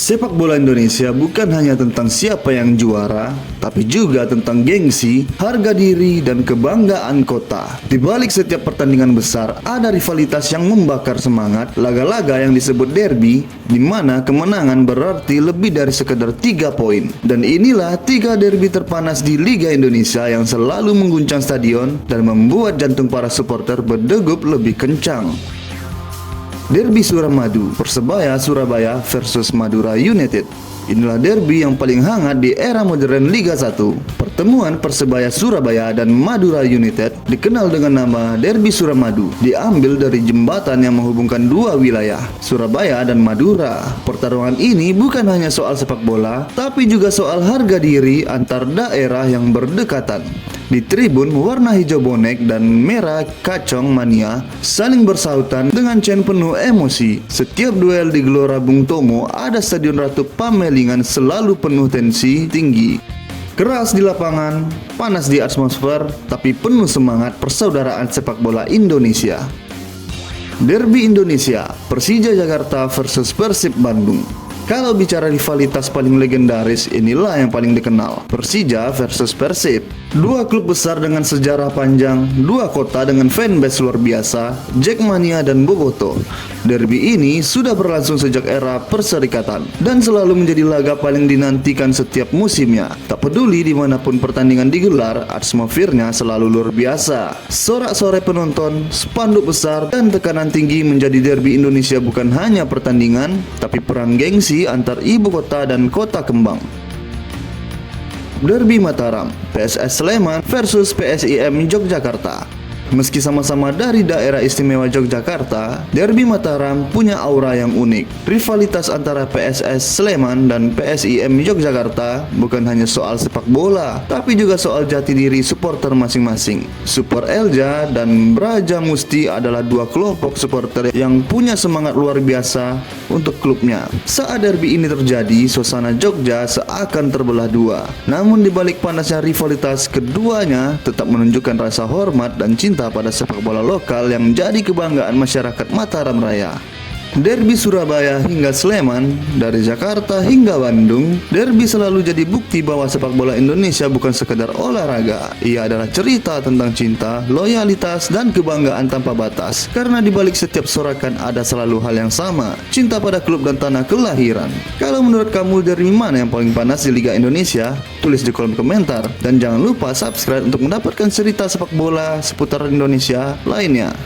Sepak bola Indonesia bukan hanya tentang siapa yang juara, tapi juga tentang gengsi, harga diri, dan kebanggaan kota. Di balik setiap pertandingan besar, ada rivalitas yang membakar semangat, laga-laga yang disebut derby, di mana kemenangan berarti lebih dari sekedar 3 poin. Dan inilah 3 derby terpanas di Liga Indonesia yang selalu mengguncang stadion dan membuat jantung para supporter berdegup lebih kencang. Derby Suramadu, Persebaya Surabaya versus Madura United. Inilah derby yang paling hangat di era modern Liga 1. Pertemuan Persebaya Surabaya dan Madura United, dikenal dengan nama Derby Suramadu, diambil dari jembatan yang menghubungkan dua wilayah, Surabaya dan Madura. Pertarungan ini bukan hanya soal sepak bola, tapi juga soal harga diri antar daerah yang berdekatan. Di tribun, warna hijau bonek dan merah kacang mania saling bersautan dengan chant penuh emosi. Setiap duel di Gelora Bung Tomo ada Stadion Ratu Pamelingan selalu penuh tensi tinggi. Keras di lapangan, panas di atmosfer, tapi penuh semangat persaudaraan sepak bola Indonesia. Derby Indonesia, Persija Jakarta versus Persib Bandung. Kalau bicara rivalitas paling legendaris, inilah yang paling dikenal, Persija versus Persib. Dua klub besar dengan sejarah panjang, dua kota dengan fanbase luar biasa, Jackmania dan Boboto. Derby ini sudah berlangsung sejak era perserikatan dan selalu menjadi laga paling dinantikan setiap musimnya. Tak peduli dimanapun pertandingan digelar, atmosfernya selalu luar biasa. Sorak-sorai penonton, spanduk besar, dan tekanan tinggi menjadi derby Indonesia bukan hanya pertandingan, tapi perang gengsi antar ibu kota dan kota kembang. Derby Mataram, PSS Sleman versus PSIM Yogyakarta. Meski sama-sama dari daerah istimewa Yogyakarta, Derby Mataram punya aura yang unik. Rivalitas antara PSS Sleman dan PSIM Yogyakarta bukan hanya soal sepak bola, tapi juga soal jati diri supporter masing-masing. Super Elja dan Braja Musti adalah dua kelompok supporter yang punya semangat luar biasa untuk klubnya. Saat derby ini terjadi, suasana Jogja seakan terbelah dua. Namun di balik panasnya rivalitas, keduanya tetap menunjukkan rasa hormat dan cinta pada sepak bola lokal yang menjadi kebanggaan masyarakat Mataram Raya. Derby Surabaya hingga Sleman, dari Jakarta hingga Bandung, derby selalu jadi bukti bahwa sepak bola Indonesia bukan sekedar olahraga. Ia adalah cerita tentang cinta, loyalitas, dan kebanggaan tanpa batas. Karena di balik setiap sorakan ada selalu hal yang sama, cinta pada klub dan tanah kelahiran. Kalau menurut kamu derby mana yang paling panas di Liga Indonesia? Tulis di kolom komentar. Dan jangan lupa subscribe untuk mendapatkan cerita sepak bola seputar Indonesia lainnya.